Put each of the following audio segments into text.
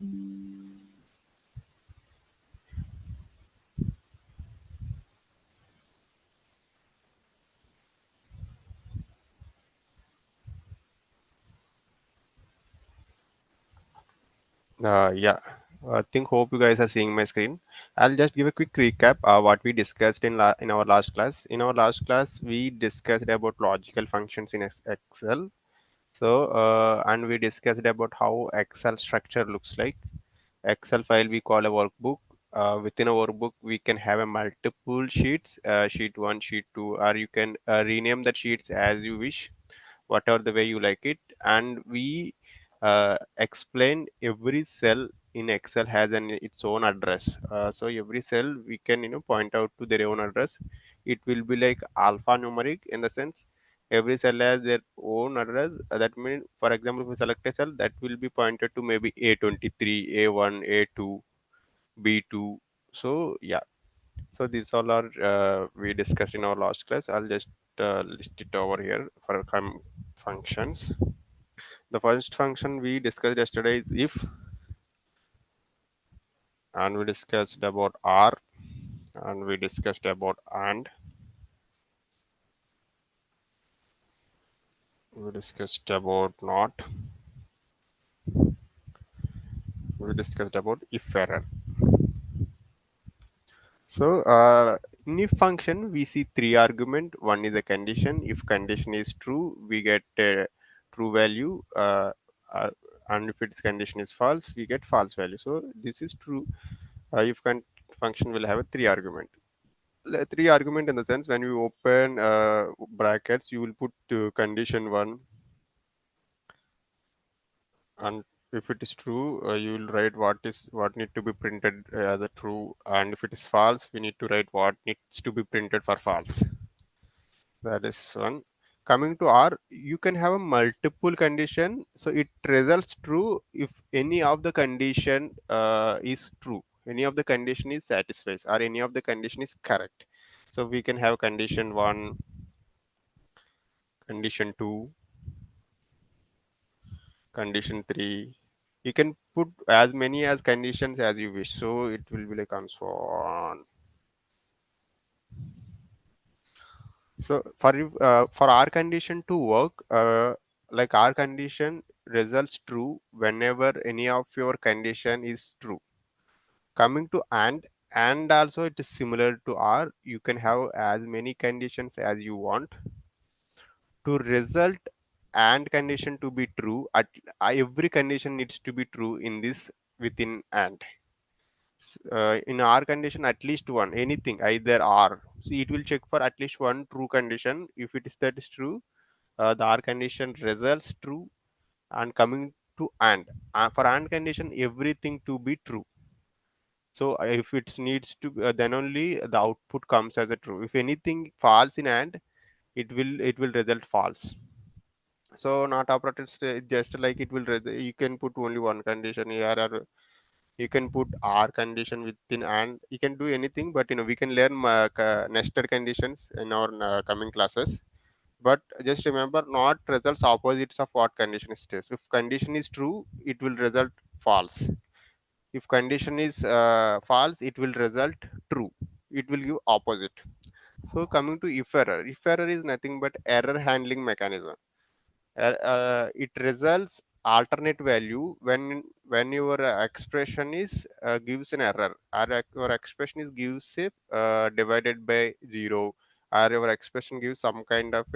Yeah, I think hope you guys are seeing my screen. I'll just give a quick recap what we discussed in our last class. In our last class, we discussed about logical functions in Excel. So and we discussed about how Excel structure looks like. Excel file we call a workbook. Within a workbook, we can have a multiple sheets, sheet one, sheet two, or you can rename the sheets as you wish, whatever the way you like it. And we explain every cell in Excel has its own address. So every cell we can point out to their own address. It will be like alphanumeric in the sense every cell has their own address. That means, for example, if we select a cell, that will be pointed to maybe A23, A1, A2, B2. So yeah, so these all are we discussed in our last class. I'll just list it over here for functions. The first function we discussed yesterday is if, and we discussed about R, and we discussed about and, we discussed about not, we discussed about if error. So in if function we see three argument. One is a condition. If condition is true, we get a true value, uh, and if its condition is false, we get false value. So this is true. If function will have a three argument. Three argument in the sense when you open brackets, you will put condition one, and if it is true, you will write what need to be printed as a true, and if it is false, we need to write what needs to be printed for false. That is one. Coming to R, you can have a multiple condition, so it results true if any of the condition is true, any of the condition is satisfies, or any of the condition is correct. So we can have condition one, condition two, condition three. You can put as many as conditions as you wish, so it will be like and so on. So for our condition to work, like our condition results true whenever any of your condition is true. Coming to and also it is similar to R. You can have as many conditions as you want to result and condition to be true. At every condition needs to be true in this within and. In R condition, at least one anything either R. So it will check for at least one true condition. If it is that is true, the R condition results true. And coming to for and condition, everything to be true. So if it needs to, then only the output comes as a true. If anything false in and, it will result false. So not operated just like it will. You can put only one condition here, or you can put R condition within and. You can do anything, but we can learn nested conditions in our coming classes. But just remember, not results opposites of what condition is states. If condition is true, it will result false. If condition is false, it will result true. It will give opposite. So coming to if error is nothing but error handling mechanism. It results alternate value when your expression is gives an error, or your expression is gives a divided by zero, or your expression gives some kind of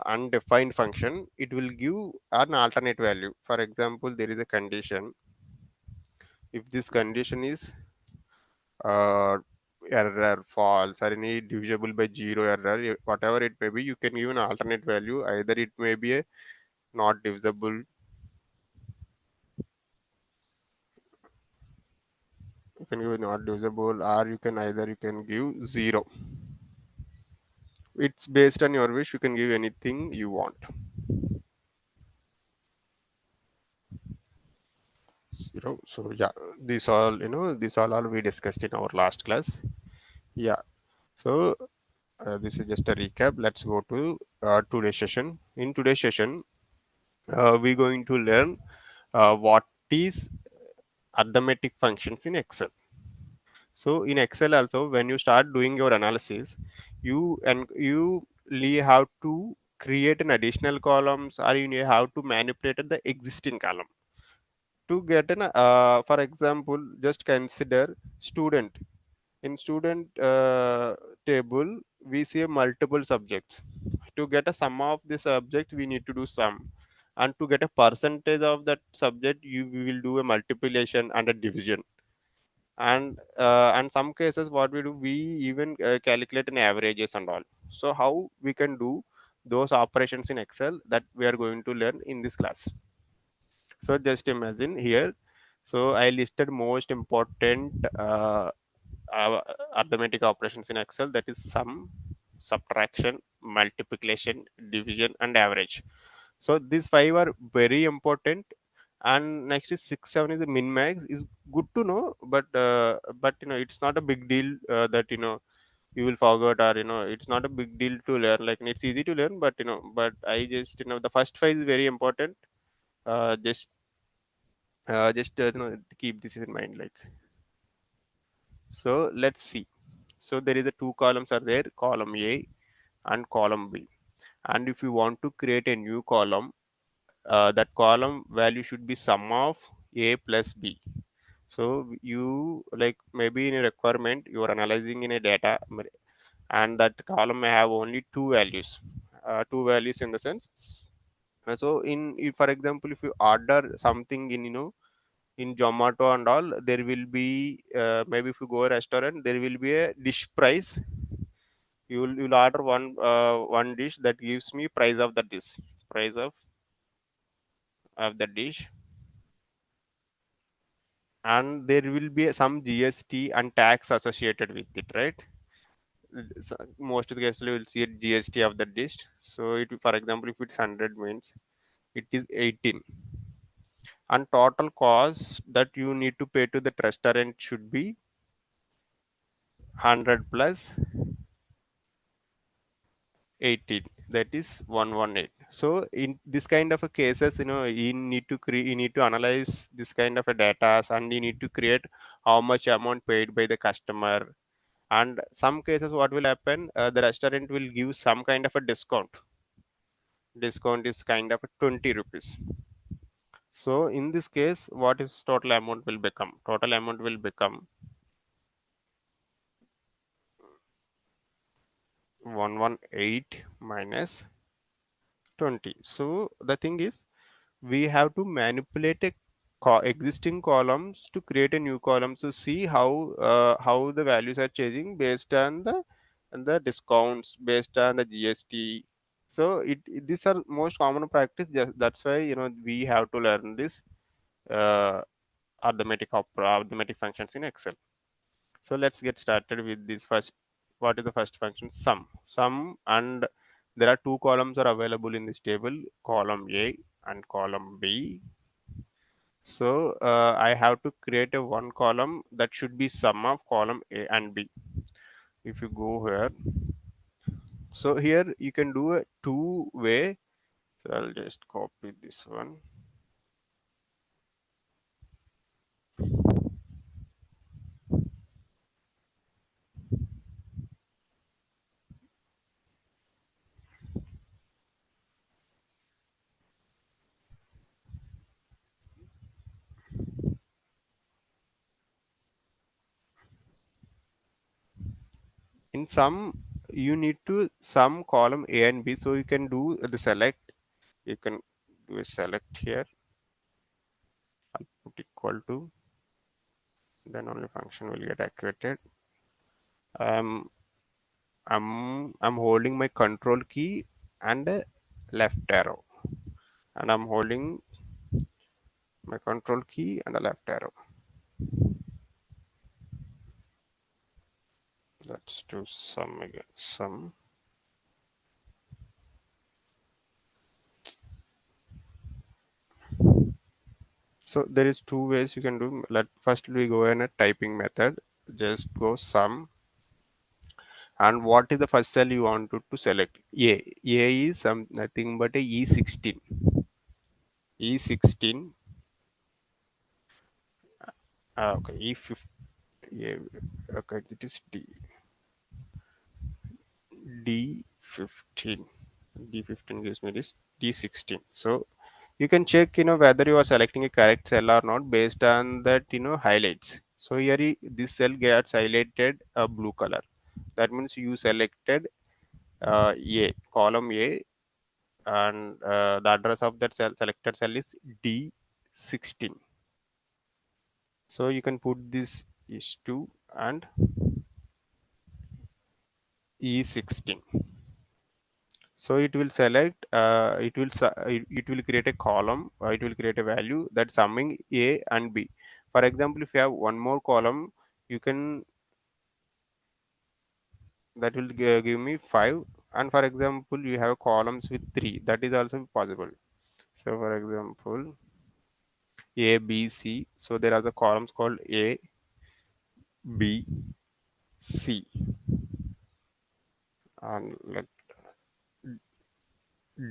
undefined function. It will give an alternate value. For example, there is a condition. If this condition is uh, error false, or any divisible by zero error, whatever it may be, you can give an alternate value. Either it may be a not divisible, you can give a not divisible, or you can give zero. It's based on your wish. You can give anything you want. Zero. So yeah, these all we discussed in our last class. Yeah. So this is just a recap. Let's go to today's session. In today's session, we're going to learn what is arithmetic functions in Excel. So in Excel also, when you start doing your analysis, you have to create an additional columns, or you have to manipulate the existing column to get an for example, just consider student. In student table, we see multiple subjects. To get a sum of the subject, we need to do sum, and to get a percentage of that subject, we will do a multiplication and a division. And some cases, what we do, we even calculate an averages and all. So how we can do those operations in Excel, that we are going to learn in this class. So just imagine here. So I listed most important uh, arithmetic operations in Excel, that is sum, subtraction, multiplication, division, and average. So these five are very important. And next is 6, 7 is the min max, is good to know, but it's not a big deal that you will forget, or it's not a big deal to learn. Like, it's easy to learn, but I just the first five is very important. Just keep this in mind, like. So let's see. So there is a two columns are there, column A and column B. And if you want to create a new column, that column value should be sum of A plus B. So you, like, maybe in a requirement you are analyzing in a data, and that column may have only two values in the sense. So if, for example, if you order something in Zomato and all, there will be maybe if you go a restaurant, there will be a dish price. You'll order one dish, that gives me price of the dish, price of the dish, and there will be some GST and tax associated with it, right? So most of the cases you will see a GST of the dish. So for example, if it's 100 means it is 18, and total cost that you need to pay to the restaurant should be 100 plus 18, that is 118. So in this kind of a cases, you need to analyze this kind of a data, and you need to create how much amount paid by the customer. And some cases, what will happen, the restaurant will give some kind of a discount is kind of a 20 rupees. So in this case, what is total amount will become? Total amount will become 118 minus 20. So the thing is, we have to manipulate existing columns to create a new column to see how the values are changing based on the discounts, based on the GST. So these are most common practice. That's why we have to learn this uh, arithmetic functions in Excel. So let's get started with this first. What is the first function? Sum, and there are two columns are available in this table, column A and column B. So I have to create a one column that should be sum of column A and B. If you go here, so here you can do a two way. So I'll just copy this one. In sum, you need to sum column A and B. So you can do the select. You can do a select here. I'll put equal to. Then only function will get activated. Um, I'm holding my control key and a left arrow, and I'm holding my control key and a left arrow. Let's do sum again. Sum. So there is two ways you can do. Let first we go in a typing method. Just go sum, and what is the first cell you want to select? A. A is nothing but a E16. E16. Okay, yeah, okay, it is D15. D15 gives me this D16. So you can check, whether you are selecting a correct cell or not based on that, highlights. So here this cell gets highlighted a blue color. That means you selected A, column A, and the address of that selected cell is D16. So you can put this is 2 and E16. So it will select, it will create a column, it will create a value that summing A and B. For example, if you have one more column, you can, that will give me 5. And for example, you have columns with 3, that is also possible. So for example, A, B, C. So there are the columns called A, B, C, and let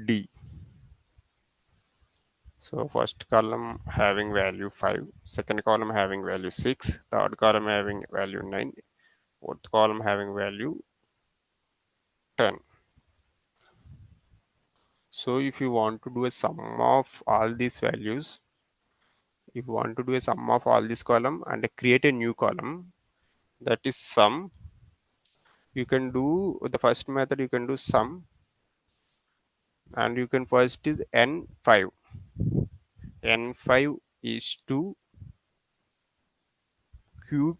D. So first column having value 5, second column having value 6, third column having value 9, fourth column having value 10. So if you want to do a sum of all these values, if you want to do a sum of all this column and create a new column, that is sum, you can do the first method, you can do sum, and you can first is n5. N5 is to q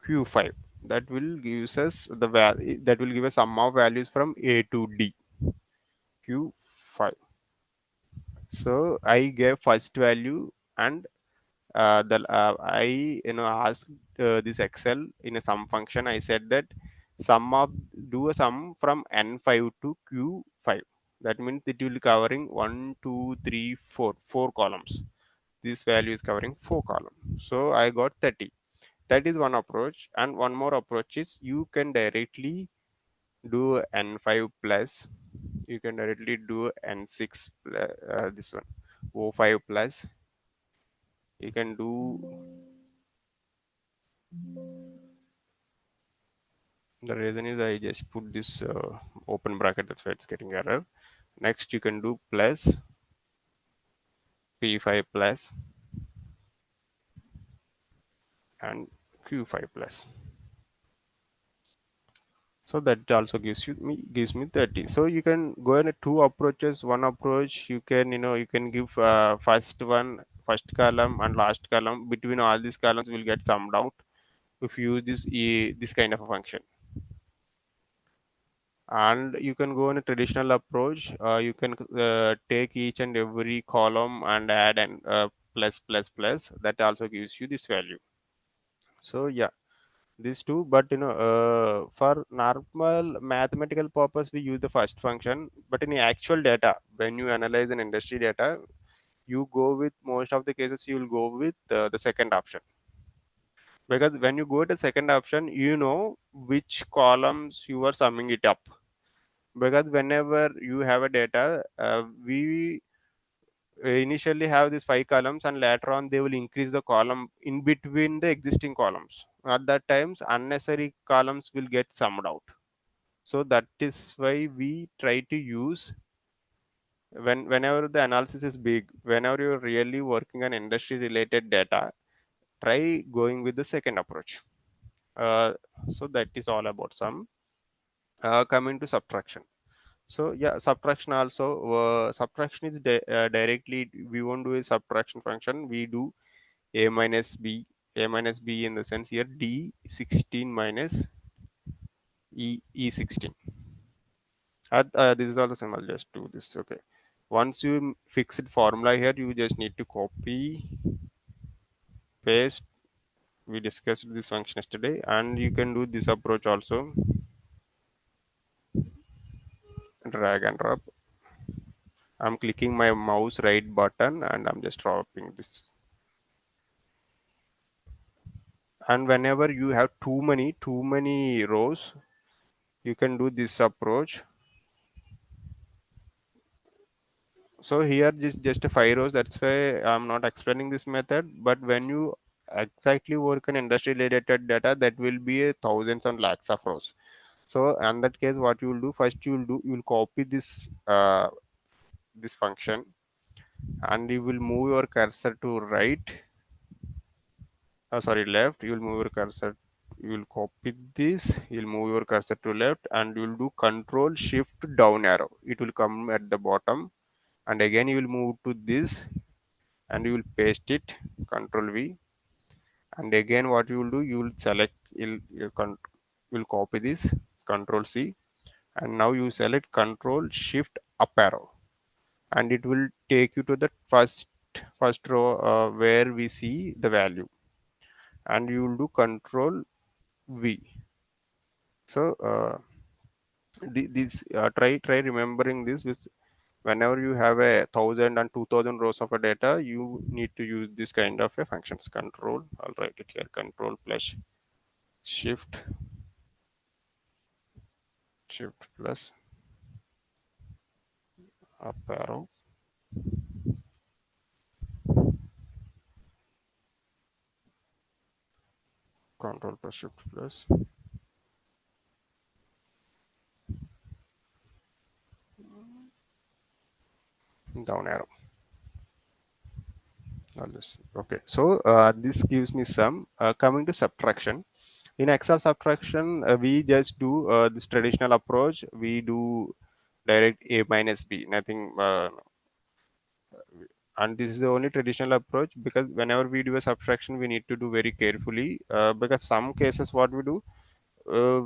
q5. That will gives us the value, that will give a sum of values from A to D, q5. So I gave first value, and the I asked this Excel in a sum function. I said that sum of do a sum from n5 to q5. That means it will covering 1, 2, 3, 4, 4 columns. This value is covering 4 columns. So I got 30. That is one approach, and one more approach is you can directly do n5 plus. You can directly do n6 plus, this one o5 plus. You can do, the reason is I just put this open bracket, that's why it's getting error. Next you can do plus p5 plus and q5 plus. So that also gives me 30. So you can go in two approaches. One approach you can, you can give first column and last column. Between all these columns will get summed out if you use this kind of a function. And you can go in a traditional approach. You can take each and every column and add an plus plus plus. That also gives you this value. So yeah, these two. But for normal mathematical purpose, we use the first function. But in the actual data, when you analyze an industry data, you go with, most of the cases you will go with the second option, because when you go to the second option, you know which columns you are summing it up. Because whenever you have a data, we initially have these 5 columns, and later on they will increase the column in between the existing columns. At that times unnecessary columns will get summed out. So that is why we try to use, whenever the analysis is big, whenever you're really working on industry related data, try going with the second approach. uh, so that is all about sum. Coming to subtraction. So yeah, subtraction also, subtraction is directly, we won't do a subtraction function, we do a minus b. A minus b in the sense here d16 minus e16. This is also same, I'll just do this. Okay, once you fixed formula here, you just need to copy, paste. We discussed this function yesterday, and you can do this approach also, drag and drop. I'm clicking my mouse right button and I'm just dropping this. And whenever you have too many rows, you can do this approach. So here just 5 rows, that's why I'm not explaining this method. But when you exactly work on industry related data, that will be a thousands and lakhs of rows. So in that case, what you will do first, you will copy this function, and you will move your cursor to right, sorry, left. You will move your cursor, you will copy this, you'll move your cursor to left, and you will do control shift down arrow, it will come at the bottom. And again you will move to this, and you will paste it, control V. And again what you will do, you will select, you'll copy this, control C, and now you select control shift up arrow, and it will take you to the first row, where we see the value, and you will do control V. So this try remembering this with, whenever you have a 1,000 and 2,000 rows of a data, you need to use this kind of a functions. Control, I'll write it here, control plus shift plus up arrow, control plus shift plus down arrow. Okay, so this gives me some, coming to subtraction. In Excel subtraction, we just do this traditional approach. We do direct a minus b, nothing, and this is the only traditional approach, because whenever we do a subtraction, we need to do very carefully, because some cases what we do, uh,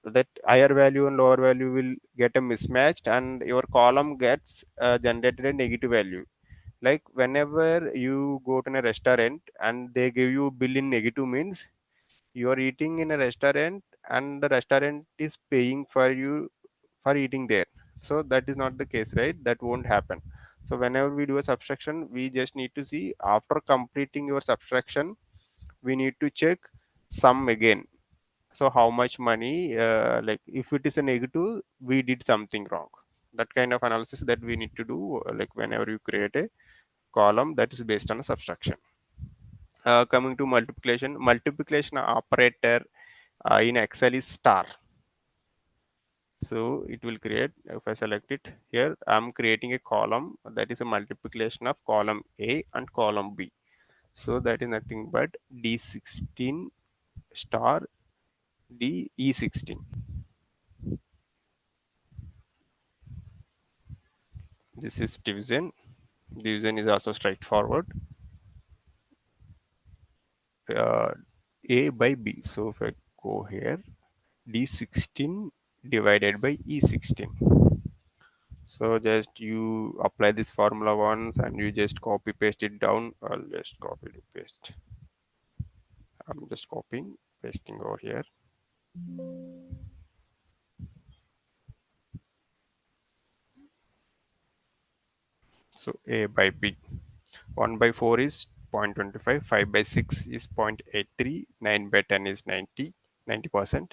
that higher value and lower value will get a mismatched, and your column gets generated a negative value. Like whenever you go to a restaurant and they give you bill in negative, means you are eating in a restaurant and the restaurant is paying for you for eating there. So that is not the case, right? That won't happen. So whenever we do a subtraction, we just need to see, after completing your subtraction, we need to check sum again. So how much money, like if it is a negative, we did something wrong. That kind of analysis that we need to do, like whenever you create a column that is based on a subtraction. Coming to multiplication operator in Excel is star. So it will create, if I select it here, I'm creating a column that is a multiplication of column A and column B. So that is nothing but D16 star DE16. This is division. Division is also straightforward. Uh, A by B. So if I go here, D16 divided by E16. So just you apply this formula once and you just copy paste it down. I'll just copy to paste. I'm just copying, pasting over here. So A by B. 1 by 4 is 0.25, 5 by 6 is 0.83, 9 by 10 is 90%.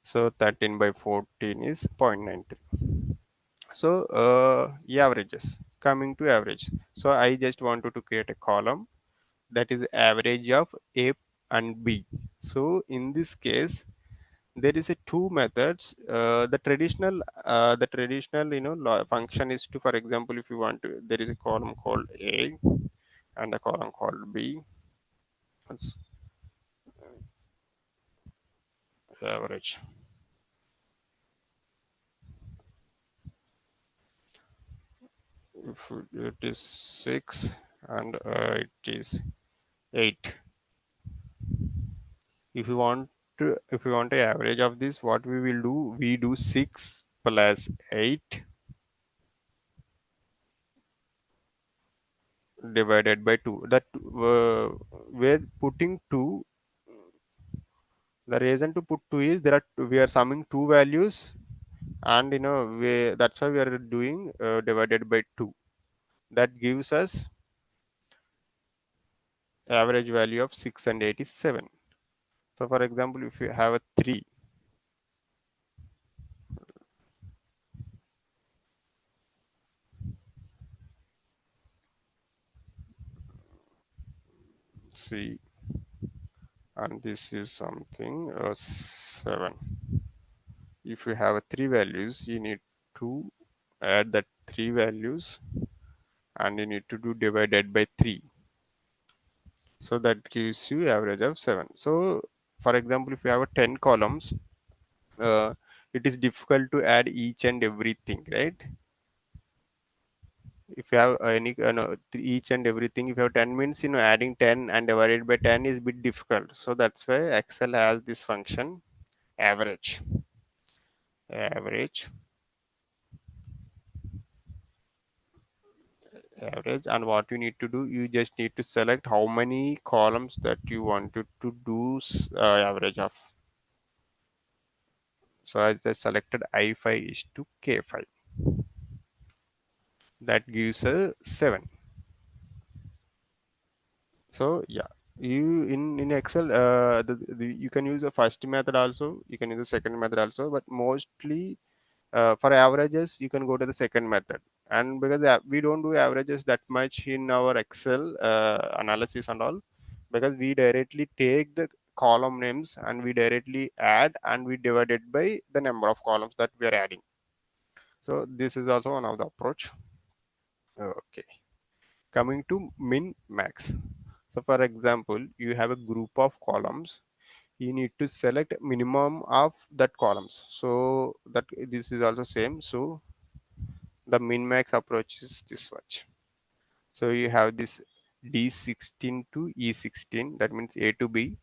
So 13 by 14 is 0.93. So averages. Coming to average. So I just wanted to create a column that is average of A and B. So in this case, there is a two methods. The traditional function is to, for example, if you want to, there is a column called A and a column called B. That's average. If it is 6 and it is 8, if you want a average of this, what we will do, we do 6 plus 8 divided by 2. That we're putting 2. The reason to put 2 is there are we are summing two values, and that's why we are doing divided by 2. That gives us average value of 6 and 8 is 7. So for example, if you have a 3, see, and this is something 7. If you have 3 values, you need to add that 3 values, and you need to do divided by 3. So that gives you average of 7. So for example, if you have a 10 columns, uh, it is difficult to add each and everything, right? If you have any no, each and everything, if you have 10 means, adding 10 and divided by 10 is a bit difficult. So that's why Excel has this function average. Average. Average. And what you need to do, you just need to select how many columns that you wanted to do average of. So as I selected I5 is to K5. That gives a 7. So yeah, you in Excel, you can use the first method also, you can use the second method also, but mostly for averages you can go to the second method. And because we don't do averages that much in our Excel analysis and all, because we directly take the column names and we directly add and we divide it by the number of columns that we are adding. So this is also one of the approach. Okay, coming to min max. So for example, you have a group of columns, you need to select minimum of that columns, so that this is also same. So the min max approach is this much. So you have this D16 to E16, that means A to B.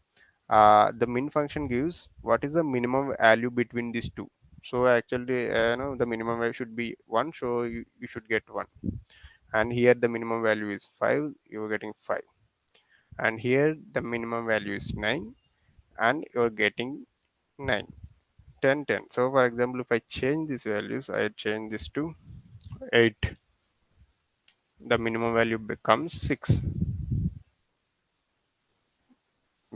The min function gives what is the minimum value between these two. So actually, the minimum value should be 1, so you should get 1. And here the minimum value is 5, you are getting 5. And here the minimum value is 9, and you're getting 9. 10, 10. So for example, if I change these values, I change this to 8, the minimum value becomes 6,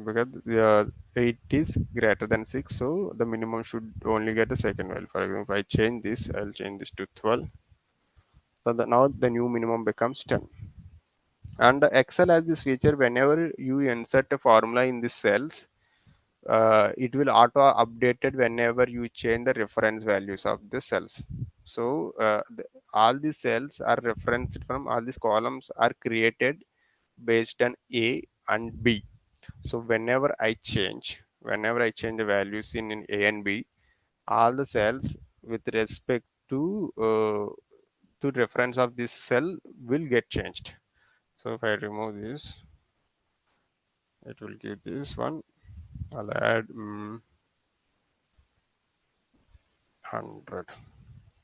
because the 8 is greater than 6, so the minimum should only get the second value. For example, if I change this, I'll change this to 12. So now the new minimum becomes 10. And Excel has this feature, whenever you insert a formula in the cells, it will auto updated whenever you change the reference values of the cells. So all these cells are referenced from, all these columns are created based on A and B. So whenever I change the values in A and B, all the cells with respect to reference of this cell will get changed. So if I remove this, it will give this one. I'll add 100.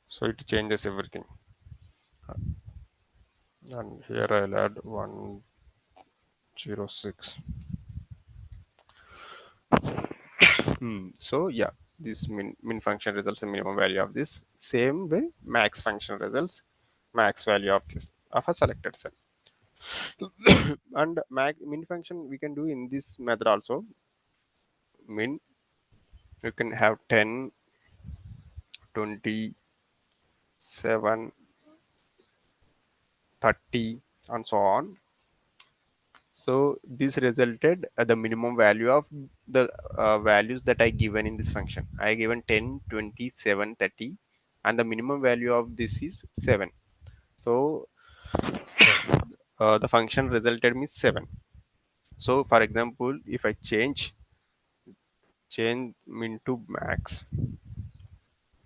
So it changes everything. And here I'll add 106. So yeah, this min function results in minimum value of this. Same way, max function results max value of this of a selected cell. And min function we can do in this method also. Min, you can have 10, 20, 7, 30, and so on. So this resulted the minimum value of the values that I given in this function. I given 10, 20, 7, 30, and the minimum value of this is 7. So the function resulted me 7. So for example, if I change min to max,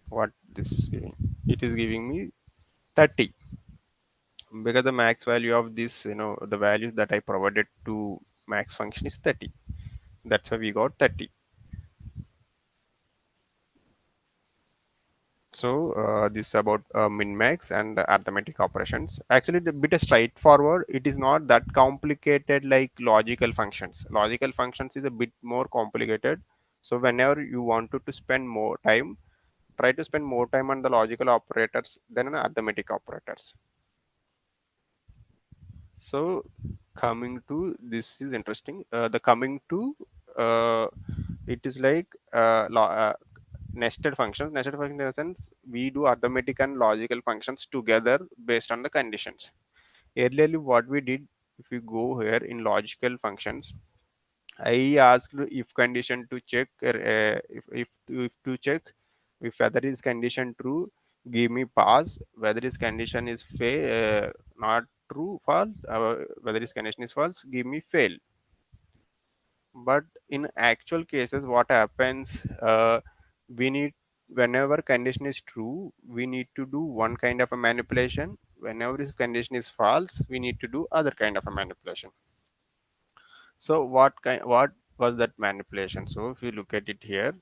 what this is giving? It is giving me 30, because the max value of this, the value that I provided to max function is 30. That's why we got 30. So this is about min-max and arithmetic operations. Actually, the bit is straightforward. It is not that complicated like logical functions. Logical functions is a bit more complicated. So whenever you wanted to spend more time, try to spend more time on the logical operators than on arithmetic operators. So coming to this is interesting. The coming to it is like nested functions. Nested functions in the sense we do arithmetic and logical functions together based on the conditions. Earlier, what we did, if we go here in logical functions, I asked if condition to check if to check if whether is condition true, give me pass. Whether is condition is not true, false. Whether is condition is false, give me fail. But in actual cases, what happens? We need whenever condition is true, we need to do one kind of a manipulation. Whenever this condition is false, we need to do other kind of a manipulation. So what was that manipulation? So if you look at it here,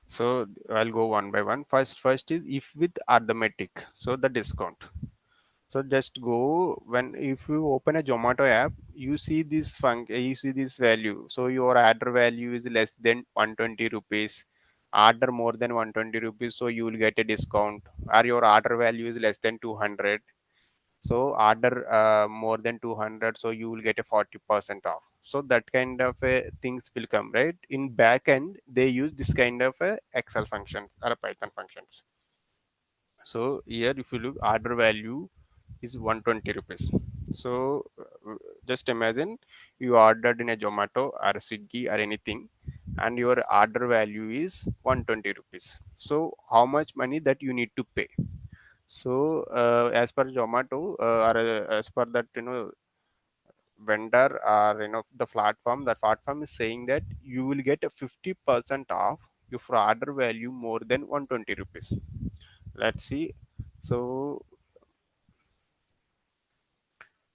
so I'll go one by one. First is if with arithmetic, so the discount. So just go when if you open a Zomato app, you see this you see this value. So your order value is less than 120 rupees. Order more than 120 rupees, so you will get a discount. Or your order value is less than 200. So order more than 200, so you will get a 40% off. So that kind of things will come, right? In backend, they use this kind of Excel functions or Python functions. So here, if you look, order value is 120 rupees. So just imagine you ordered in a Zomato or a Swiggy or anything, and your order value is 120 rupees. So how much money that you need to pay? So as per Zomato or as per that vendor or the platform is saying that you will get a 50% off if your order value more than 120 rupees. Let's see. So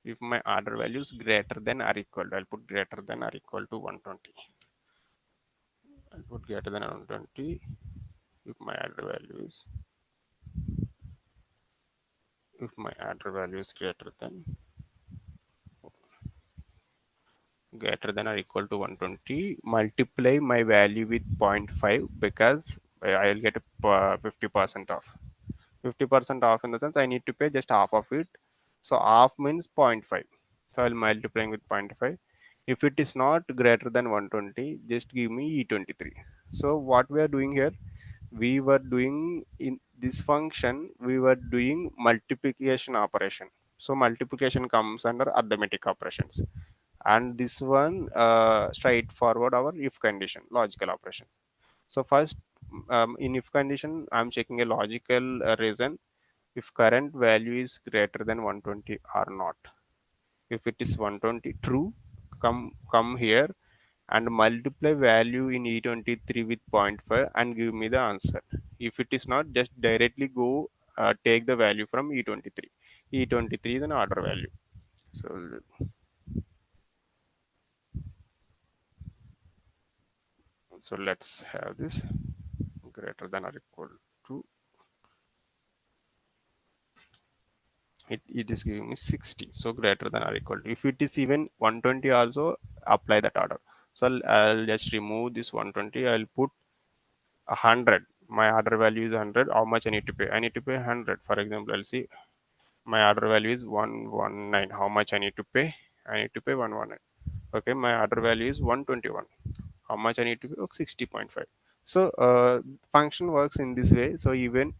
if my order value is greater than or equal to, I'll put greater than or equal to 120. I'll put greater than 120 if my order value is greater than or equal to 120, multiply my value with zero point 0.5 because I'll get a 50% off. 50% off in the sense I need to pay just half of it. So half means zero point 0.5. So I'll multiplying with 0.5. If it is not greater than 120, just give me E23. So what we are doing here, we were doing in this function, we were doing multiplication operation. So multiplication comes under arithmetic operations, and this one straightforward our if condition logical operation. So first, in if condition, I'm checking a logical reason if current value is greater than 120 or not. If it is 120 true, come here and multiply value in E23 with zero point 0.5 and give me the answer. If it is not, just directly go take the value from E23. E23 is an order value. So let's have this greater than or equal to, it is giving me 60, so greater than or equal to, if it is even 120 also apply that order. So I'll just remove this 120, I'll put 100. My order value is 100. How much I need to pay? I need to pay 100. For example, I'll see my order value is 119. How much I need to pay? I need to pay 119. Okay, my order value is 121. How much I need to pay? Oh, 60.5. So function works in this way. So even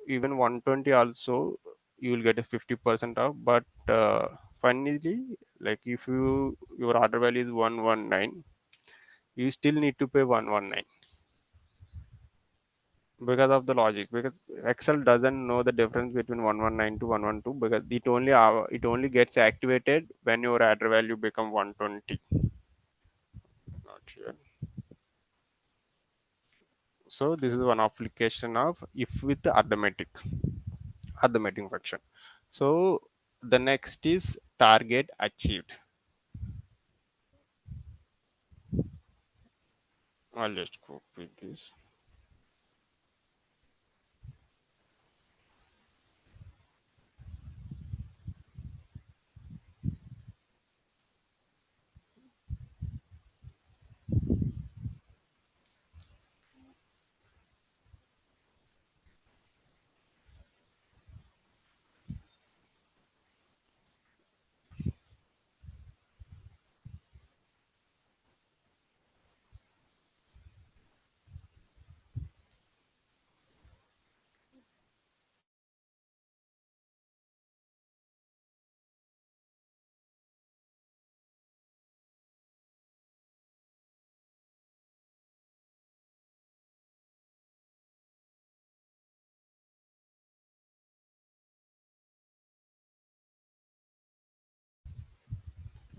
120 also you will get a 50% off. But finally, like if your order value is 119, you still need to pay 119 because of the logic, because Excel doesn't know the difference between 119 to 112, because it only gets activated when your order value become 120. Not here. So this is one application of if with arithmetic function. So the next is target achieved. I'll just copy this.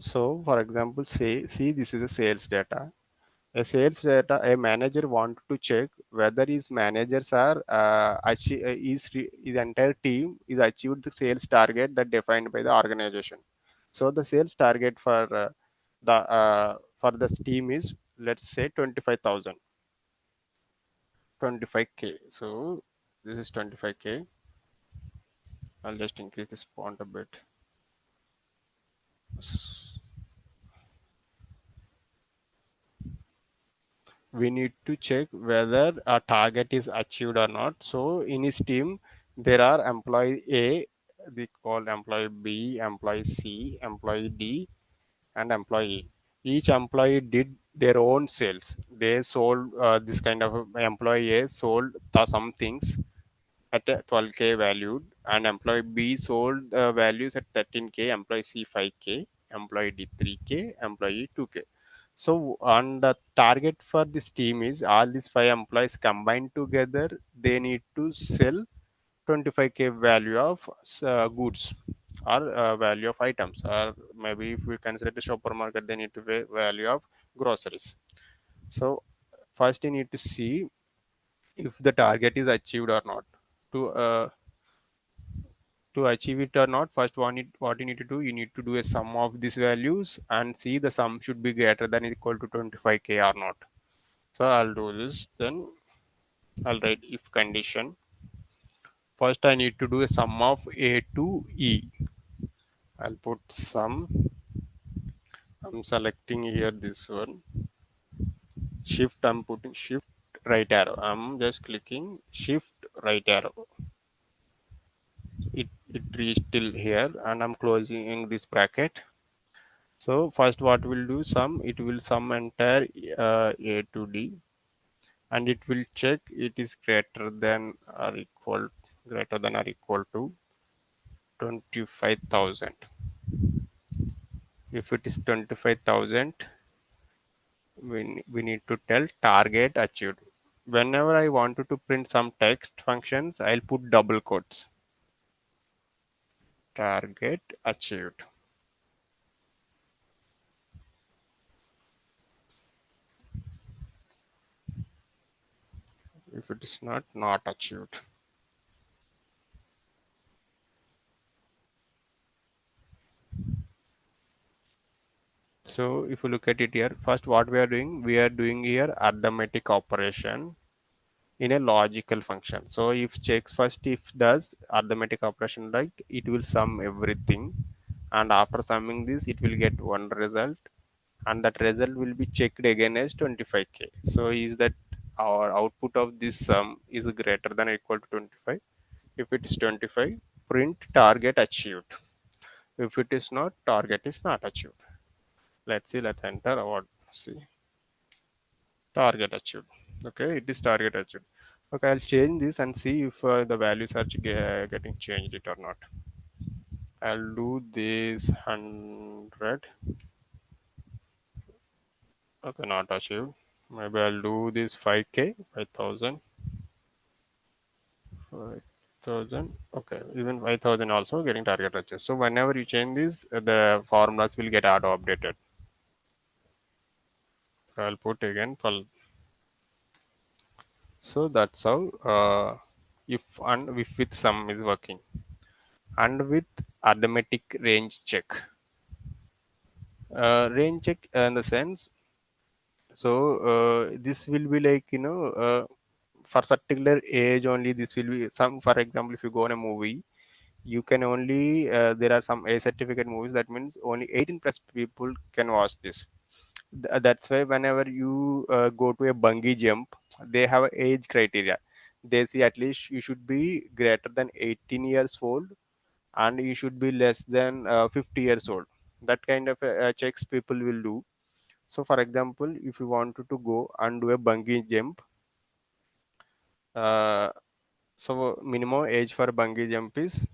So for example, say, see this is a sales data. A sales data, a manager want to check whether his managers are his entire team is achieved the sales target that defined by the organization. So the sales target for this team is, let's say, 25,000, 25k. So this is 25k. I'll just increase this font a bit. We need to check whether a target is achieved or not. So in his team, there are employee A, they call employee B, employee C, employee D, and employee. Each employee did their own sales. They sold this kind of employee A sold some things at a 12k valued, and employee B sold values at 13k, employee C 5k, employee D 3k, employee 2k. So on the target for this team is all these five employees combined together, they need to sell 25k value of goods, or value of items, or maybe if we consider the supermarket, they need to value of groceries. So first you need to see if the target is achieved or not. To to achieve it or not, first what you need to do, you need to do a sum of these values and see the sum should be greater than or equal to 25k or not. So I'll do this, then I'll write if condition. First I need to do a sum of A to E. I'll put sum. I'm selecting here this one. Shift, I'm putting shift right arrow. I'm just clicking shift right arrow. It reached till here and I'm closing this bracket. So first what will do sum, it will sum entire A to D, and it will check it is greater than or equal to 25,000. If it is 25,000, we need to tell target achieved. Whenever I wanted to print some text functions, I'll put double quotes. Target achieved. If it is not achieved. So if you look at it here, first what we are doing here arithmetic operation in a logical function. So if checks first, if does arithmetic operation, like it will sum everything, and after summing this it will get one result, and that result will be checked again as 25k. So is that our output of this sum is greater than or equal to 25? If it is 25, print target achieved. If it is not, target is not achieved. Let's see, let's enter our, see, target achieved. Okay, it is target achieved. Okay, I'll change this and see if the values are getting changed it or not. I'll do this 100. Okay, not achieved. Maybe I'll do this 5k, 5,000. 5,000. Okay, even 5,000 also getting target achieved. So whenever you change this, the formulas will get auto updated. So I'll put again for. So that's how if and if with sum is working, and with arithmetic range check. Range check in the sense, so this will be like, for particular age only, this will be some, for example, if you go on a movie, you can only there are some A certificate movies, that means only 18 plus people can watch this. That's why whenever you go to a bungee jump, they have a age criteria. They see at least you should be greater than 18 years old, and you should be less than 50 years old. That kind of checks people will do. So for example, if you wanted to go and do a bungee jump, uh, so minimum age for bungee jump is,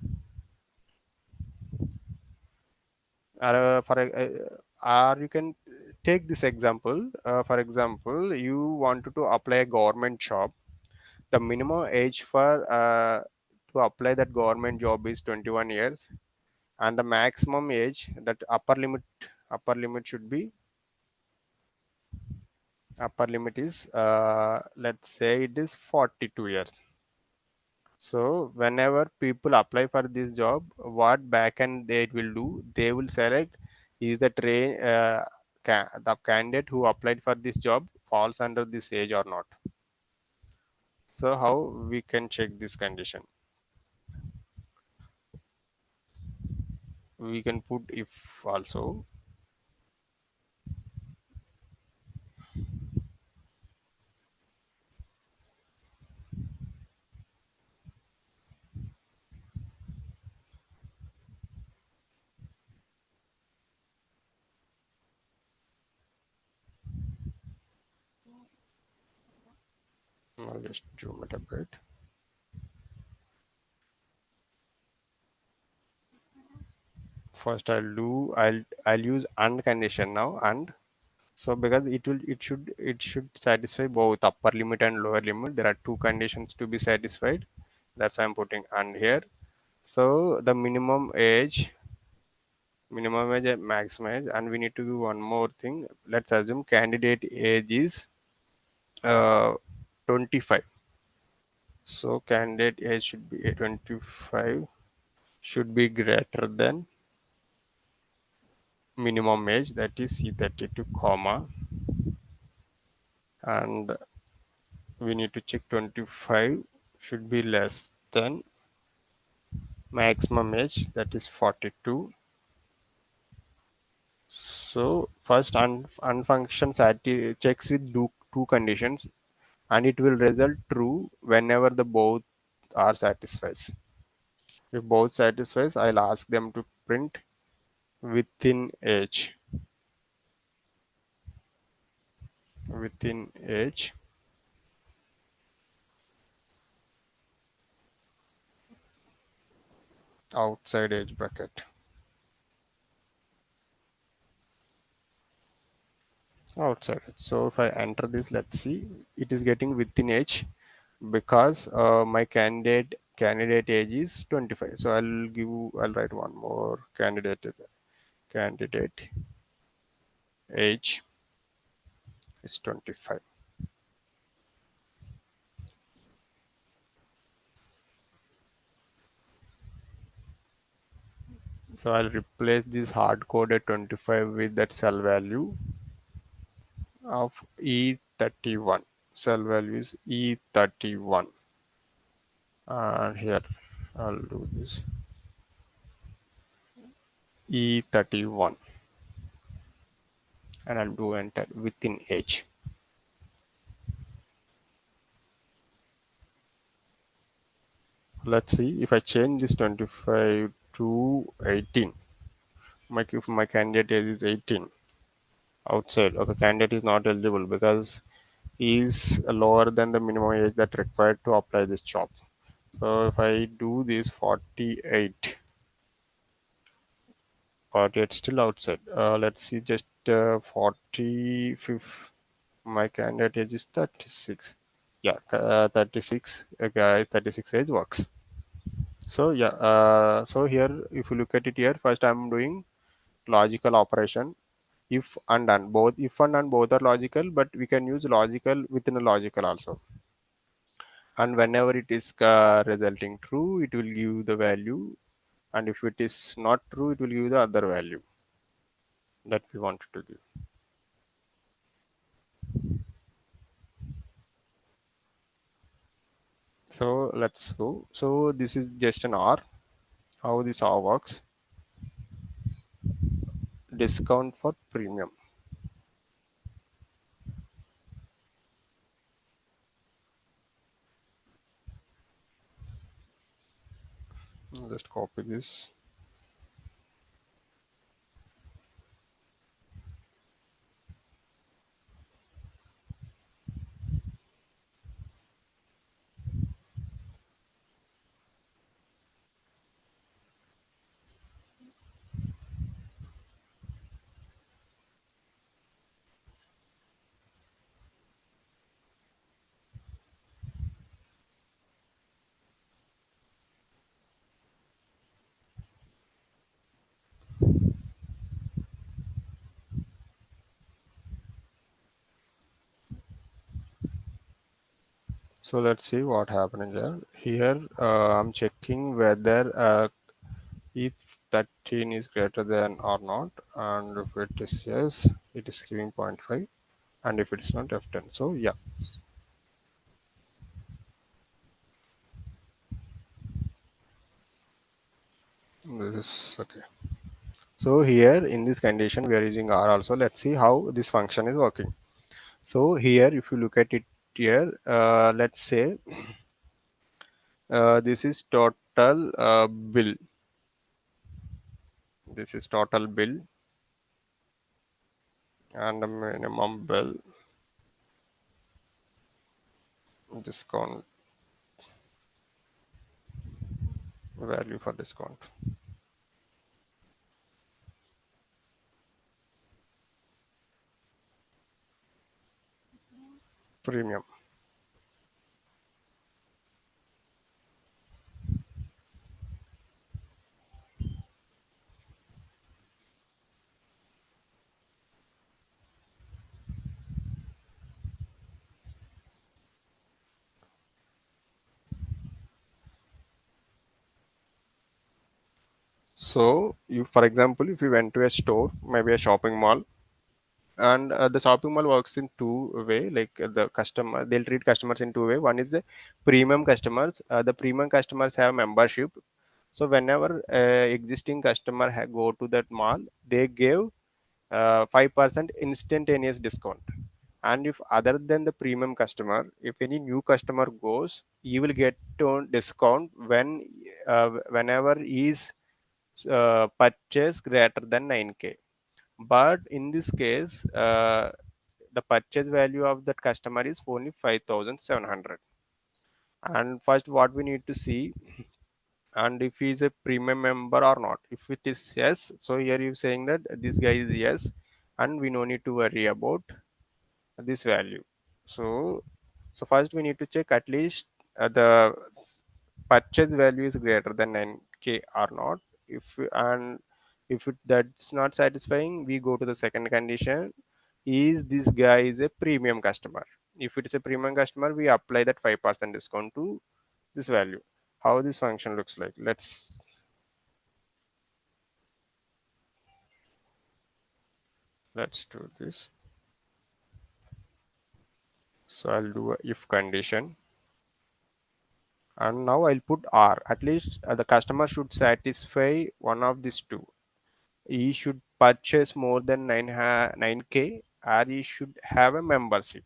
or you can take this example. For example, you wanted to apply a government job. The minimum age for to apply that government job is 21 years, and the maximum age, that upper limit Upper limit should be, upper limit is let's say it is 42 years. So whenever people apply for this job, what backend they will do, they will select is the the candidate who applied for this job falls under this age or not. So how we can check this condition? We can put if also. I'll just zoom it a bit. First I'll use and condition now, and so because it should satisfy both upper limit and lower limit. There are two conditions to be satisfied. That's why I'm putting and here. So the minimum age and maximum age, and we need to do one more thing. Let's assume candidate age is uh, 25. So candidate age should be 25, should be greater than minimum age, that is C32 comma, and we need to check 25 should be less than maximum age, that is 42. So first unfunction checks with two conditions, and it will result true whenever the both are satisfies. If both satisfies, I'll ask them to print within age, within age, outside age bracket, outside age. So if I enter this, let's see, it is getting within age because my candidate age is 25. So I'll write one more candidate age is 25. So I'll replace this hard coded 25 with that cell value of E31. Cell value is E31, and here I'll do this E31, and I'll do enter within age. Let's see if I change this 25 to 18. If my candidate age is 18, outside, okay, candidate is not eligible because he is lower than the minimum age that required to apply this job. So if I do this 48, 48 still outside. Let's see, just 45. My candidate age is 36. Yeah, 36. Guys, 36 age works. So yeah, so here if you look at it here, first I'm doing logical operation. If and and both, if and both are logical, but we can use logical within a logical also. And whenever it is resulting true, it will give the value, and if it is not true, it will give the other value that we wanted to give. So let's go. So this is just an R. How this R works? Discount for premium. Just copy this. So let's see what happening here. Here I'm checking whether if 13 is greater than or not, and if it is yes, it is giving zero point 0.5, and if it is not, F10. So yeah, this is okay. So here in this condition we are using R also. Let's see how this function is working. So here if you look at it here, let's say this is total bill. This is total bill and the minimum bill discount value for discount premium. So you, for example, if you went to a store, maybe a shopping mall, and the shopping mall works in two way, like the customer, they'll treat customers in two way. One is the premium customers. The premium customers have membership. So whenever existing customer go to that mall, they give 5% instantaneous discount. And if other than the premium customer, if any new customer goes, you will get to discount whenever is purchase greater than 9k. But in this case, the purchase value of that customer is only 5700. And first what we need to see, and if he is a premium member or not. If it is yes, so here you saying that this guy is yes, and we no need to worry about this value. So first we need to check at least the purchase value is greater than 9k or not. If and if that's not satisfying, we go to the second condition. Is this guy is a premium customer? If it is a premium customer, we apply that 5% discount to this value. How this function looks like, let's do this. So I'll do a if condition, and now I'll put R. At least the customer should satisfy one of these two. He should purchase more than 9k, or he should have a membership.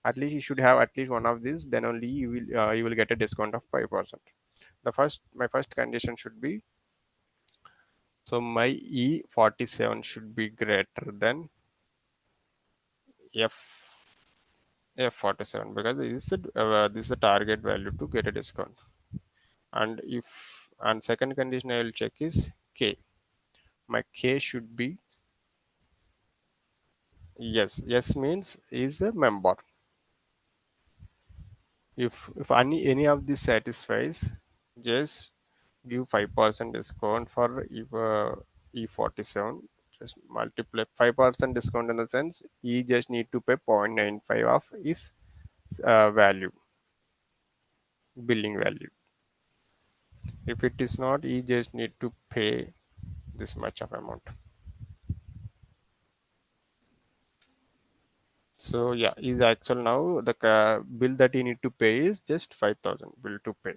At least he should have at least one of these. Then only you will get a discount of 5%. My first condition should be, so my E47 should be greater than F F47, because this is the target value to get a discount. And if and second condition I will check is K. My K should be yes. Yes means is a member. If any of this satisfies, just give 5% discount for if E47. Just multiply 5% discount, in the sense E just need to pay 0.95 of his value, billing value. If it is not, E just need to pay this much of amount. So yeah, is actual now the bill that you need to pay is just 5,000 bill to pay.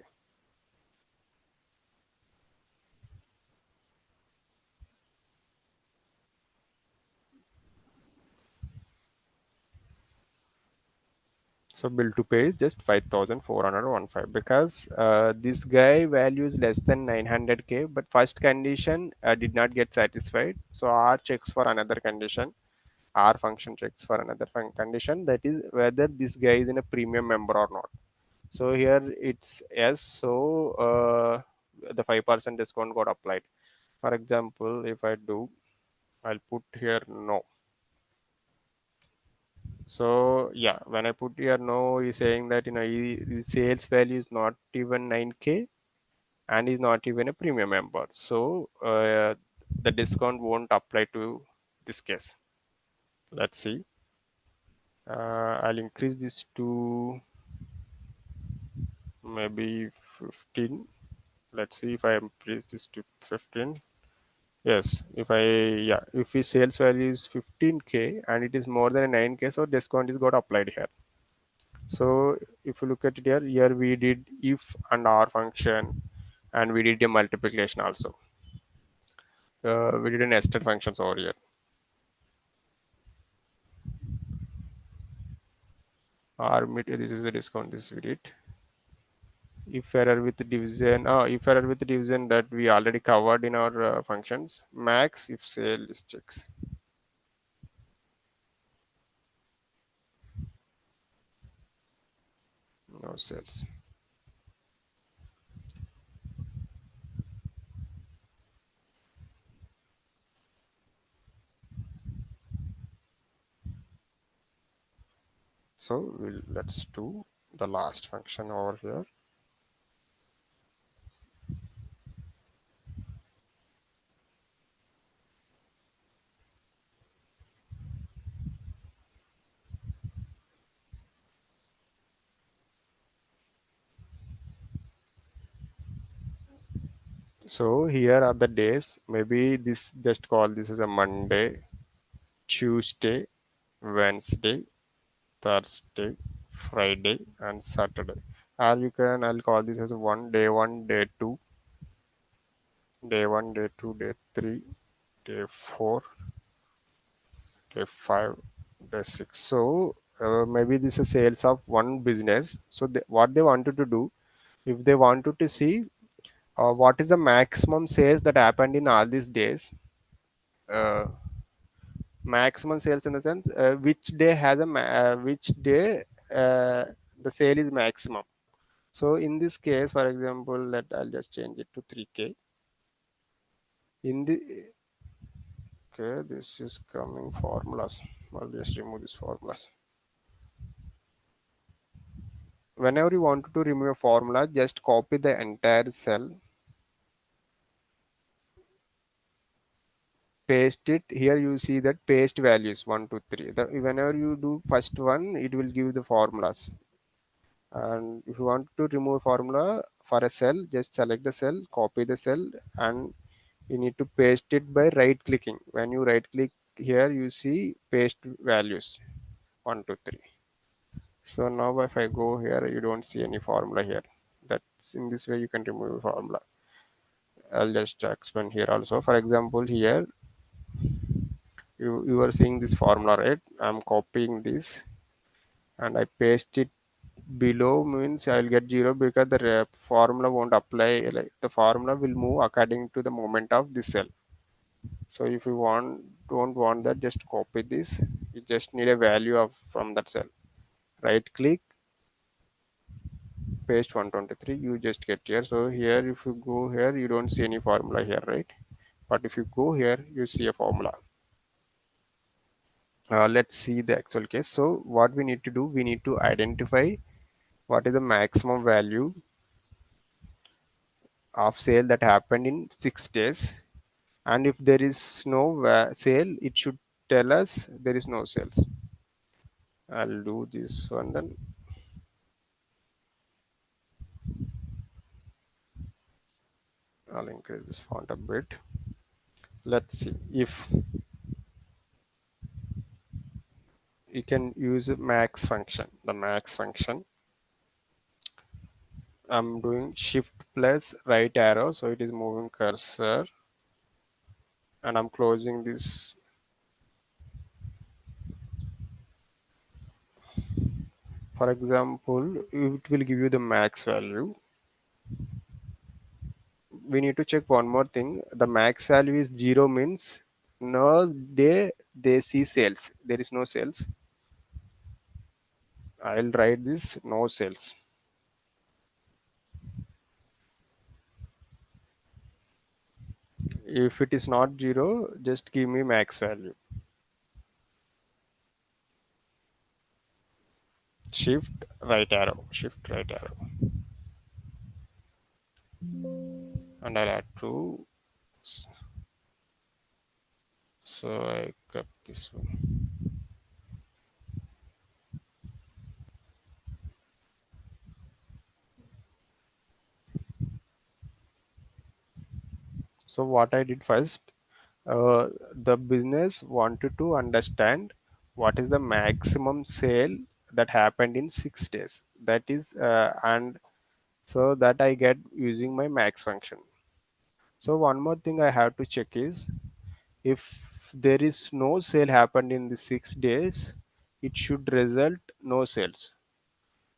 So bill to pay is just 5,415, because this guy value is less than 900k, but first condition did not get satisfied. So R checks for another condition. R function checks for another condition, that is whether this guy is in a premium member or not. So here it's yes. So the 5% discount got applied. For example, if I do, I'll put here no. So yeah, when I put here no, he's saying that his sales value is not even 9k, and is not even a premium member. So the discount won't apply to this case. Let's see. I'll increase this to maybe 15. Let's see if I increase this to 15. Yes, if his sales value is 15K and it is more than 9K, so discount is got applied here. So if you look at it here we did if and or function, and we did a multiplication also. We did a nested functions over here. This is the discount. This we did. If error with division that we already covered in our functions. Max if sale is checks. No sales. So let's do the last function over here. So here are the days. Maybe this just call this as a Monday, Tuesday, Wednesday, Thursday, Friday, and Saturday. Or I'll call this as one, day two, day one, day two, day three, day four, day five, day six. So maybe this is sales of one business. So what they wanted to do, if they wanted to see what is the maximum sales that happened in all these days, uh, maximum sales in the sense which day has which day uh, the sale is maximum. So in this case, for example, I'll just change it to 3K. In the Okay, this is coming formulas. I'll just remove these formulas. Whenever you want to remove a formula, just copy the entire cell, paste it. Here you see that paste values 1, 2, 3. Whenever you do first one, it will give the formulas. And if you want to remove formula for a cell, just select the cell, copy the cell, and you need to paste it by right clicking. When you right click here, you see paste values 1, 2, 3. So now if I go here, you don't see any formula here. That's in this way you can remove a formula. I'll just explain here also. For example, here you are seeing this formula, right? I'm copying this and I paste it below, means I'll get 0 because the formula won't apply. Like the formula will move according to the moment of the cell. So if you don't want that, just copy this. You just need a value of from that cell. Right click, paste 123. You just get here. So here, if you go here, you don't see any formula here, right? But if you go here, you see a formula. Let's see the actual case. So what we need to do, we need to identify what is the maximum value of sale that happened in 6 days, and if there is no sale, it should tell us there is no sales. I'll do this one, then I'll increase this font a bit. Let's see if you can use max function. The max function, I'm doing shift plus right arrow, so it is moving cursor, and I'm closing this. For example, it will give you the max value. We need to check one more thing. The max value is 0, means no day they see sales. There is no sales. I'll write this no sales. If it is not 0, just give me max value. Shift right arrow, and I'll add true. So I kept this one. So what I did first, uh, the business wanted to understand what is the maximum sale that happened in 6 days. That is, and so that I get using my max function. So one more thing I have to check is if there is no sale happened in the 6 days, it should result no sales.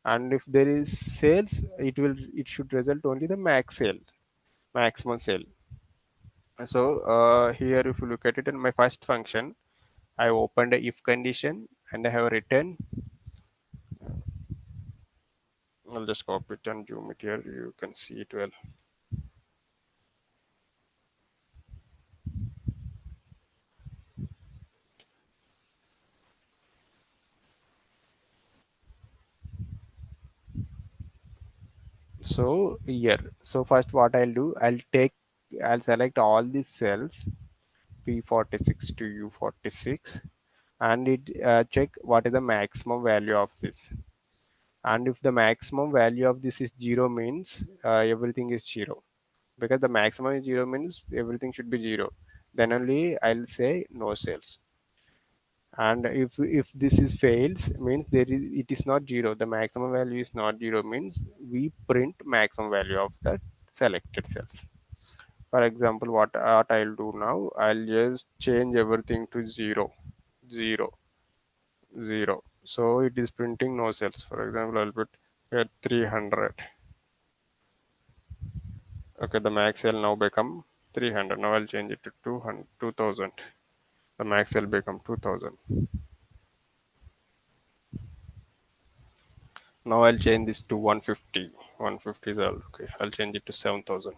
And if there is sales, it should result only the max sale, maximum sale. So here, if you look at it in my first function, I opened a if condition and I have written. I'll just copy it and zoom it here. You can see it well. So here, so first what I'll do, I'll select all these cells P46 to U46, and it check what is the maximum value of this. And if the maximum value of this is 0 means everything is 0, because the maximum is 0 means everything should be 0. Then only I'll say no sales. And if this is fails means it is not 0, the maximum value is not 0 means we print maximum value of that selected cells. For example, what I'll do now, I'll just change everything to 0, 0, 0. So it is printing no cells. For example, I'll put here 300. Okay, the max cell now become 300. Now I'll change it to 200, 2000. The max cell become 2000. Now I'll change this to 150. 150 is all okay. I'll change it to 7000.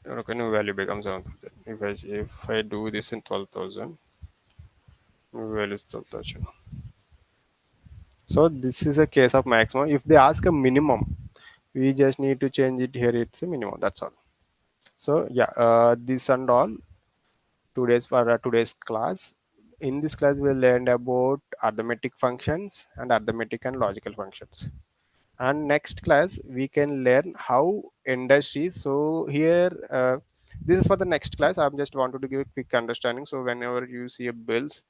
Okay, new value becomes 7000. If I do this in 12,000, new value is 12,000. So this is a case of maximum. If they ask a minimum, we just need to change it here. It's a minimum. That's all. So yeah, this and all today's for today's class. In this class, we'll learn about arithmetic functions and arithmetic and logical functions. And next class, we can learn how industries. So here, this is for the next class. I'm just wanted to give a quick understanding. So whenever you see a bills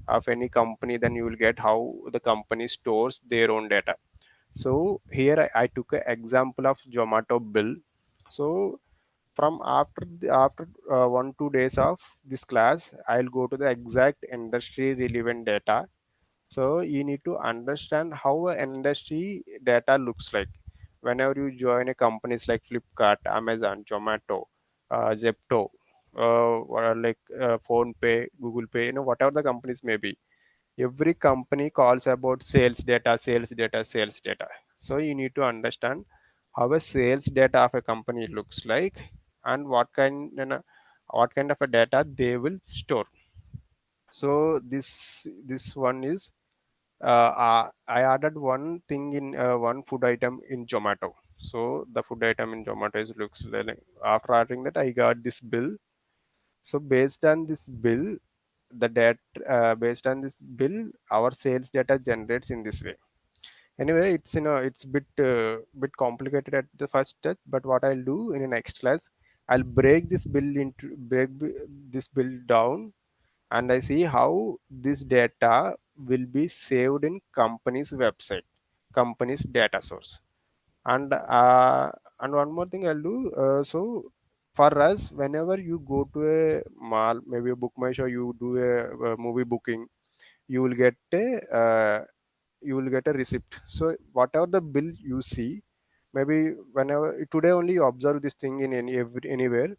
of any company, then you will get how the company stores their own data. So here I took an example of Zomato bill. So from after 1 2 days of this class, I'll go to the exact industry relevant data. So you need to understand how an industry data looks like. Whenever you join a companies like Flipkart, Amazon, Zomato, Zepto, or like Phone Pay, Google Pay, whatever the companies may be, every company calls about sales data, sales data, sales data. So you need to understand how a sales data of a company looks like, and what kind of a data they will store. So this one is I added one thing in one food item in Zomato. So the food item in Zomato is looks like, after adding that I got this bill. So based on this bill, based on this bill, our sales data generates in this way. Anyway, it's bit complicated at the first step, but what I'll do in the next class, I'll this bill down, and I see how this data will be saved in company's website, company's data source. And one more thing I'll do. So for us, whenever you go to a mall, maybe a book my show, you do a movie booking, you will get a receipt. So whatever the bill you see, maybe whenever today only you observe this thing in anywhere,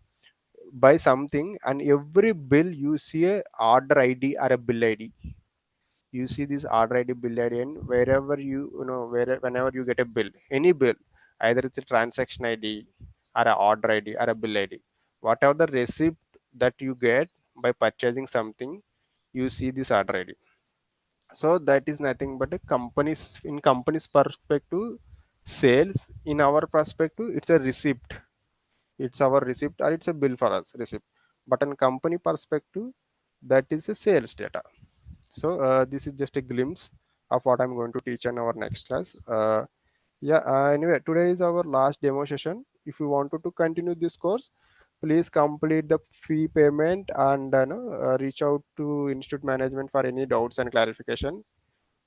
buy something, and every bill you see a order ID or a bill ID. You see this order ID, bill ID, and wherever whenever you get a bill, any bill, either it's a transaction ID or a order ID or a bill ID, whatever the receipt that you get by purchasing something, you see this order ID. So that is nothing but a company's perspective, sales. In our perspective, it's a receipt. It's our receipt or it's a bill for us, receipt. But in company perspective, that is a sales data. So this is just a glimpse of what I'm going to teach in our next class. Yeah. Anyway, today is our last demo session. if you wanted to continue this course, please complete the fee payment and reach out to institute management for any doubts and clarification.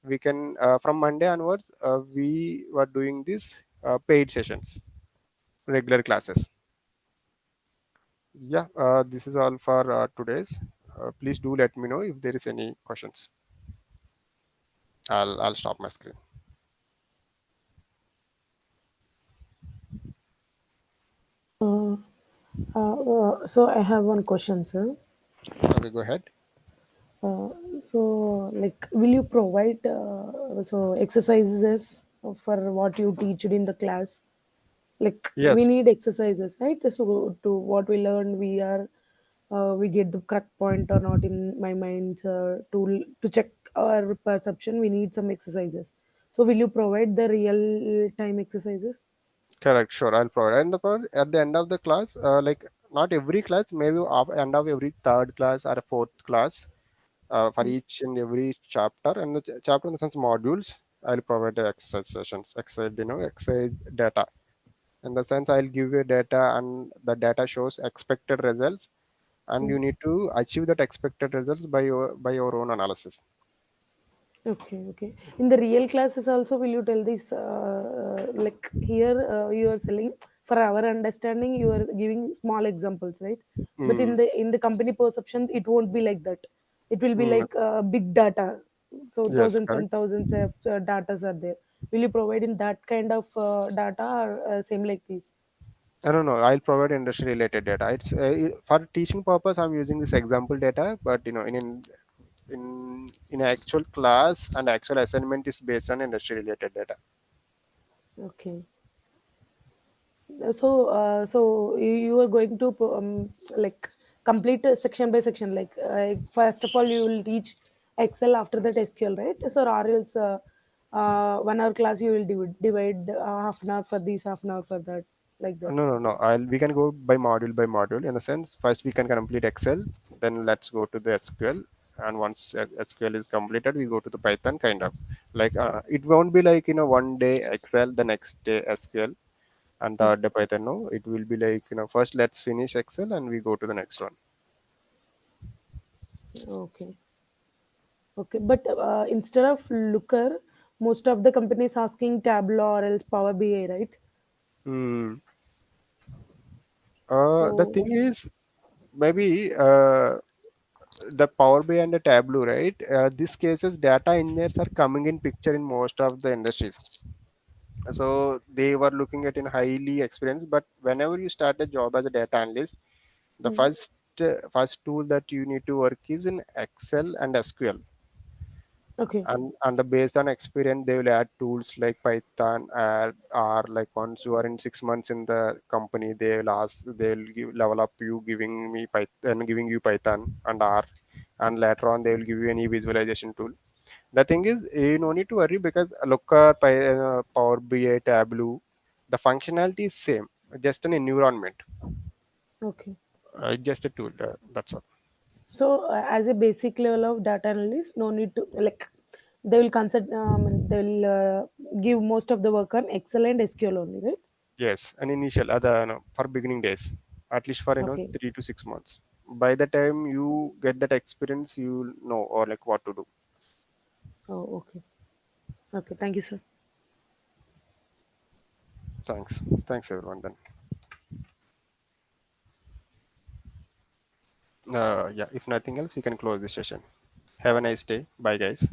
We can from Monday onwards we were doing this paid sessions, regular classes. Yeah, this is all for today's. Please do let me know if there is any questions. I'll stop my screen. Uh, so I have one question, sir. Okay, go ahead. Uh, like, will you provide exercises for what you teach in the class? Like, we Yes, need exercises, right? So to what we learn, we get the correct point or not in my mind. To check our perception, we need some exercises. So, will you provide the real time exercises? correct. Sure, I'll provide. And at the end of the class, like not every class, maybe end of every third class or fourth class, for Mm. each and every chapter and the chapter in the sense modules, I'll provide the exercise sessions, exercise, exercise data. In the sense, I'll give you data, and the data shows expected results, and Mm. you need to achieve that expected results by your own analysis. Okay, okay. In the real classes also, will you tell this? Like here, you are selling for our understanding. You are giving small examples, right? But Mm, in the company perception, it won't be like that. It will be mm, like big data. So yes, thousands correct. and thousands of datas are there. Will you provide in that kind of data or same like this? I don't know. I'll provide industry related data. It's for teaching purpose. I'm using this example data, but in actual class and actual assignment is based on industry related data. Okay. So you are going to like complete section by section. Like first of all, you will teach Excel, after that SQL, right? So or else 1 hour class you will divide half an hour for this, half an hour for that, like that. No, no, no. We can go by module in a sense. First, we can complete Excel. Then let's go to the SQL. And once SQL is completed, we go to the Python kind of like it won't be like one day Excel, the next day SQL, and the Okay. third day Python. No, it will be like first let's finish Excel and we go to the next one. Okay. Okay. But instead of Looker, most of the companies asking Tableau or else Power BI, right? Hmm. The So thing is, maybe the Power BI and the Tableau, right? These cases, data engineers are coming in picture in most of the industries. So they were looking at in highly experienced. But whenever you start a job as a data analyst, the mm, first tool that you need to work is in Excel and SQL. okay. And based on experience, they will add tools like Python, or like once you are in 6 months in the company, they'll give level up you, giving me Python, giving you Python and R, and later on they will give you any visualization tool. The thing is, you no need to worry because Looker, Power BI, Tableau, the functionality is same, just an environment, Okay. just a tool. That's all. So, as a basic level of data analyst, no need to like they will consider they will give most of the work on Excel and SQL only, right? Yes, an initial other for beginning days, at least for Okay. 3 to 6 months. By the time you get that experience, you know or like what to do. Oh, okay. Okay. Thank you, sir. Thanks everyone. Then, yeah, if nothing else, we can close this session. Have a nice day. Bye, guys.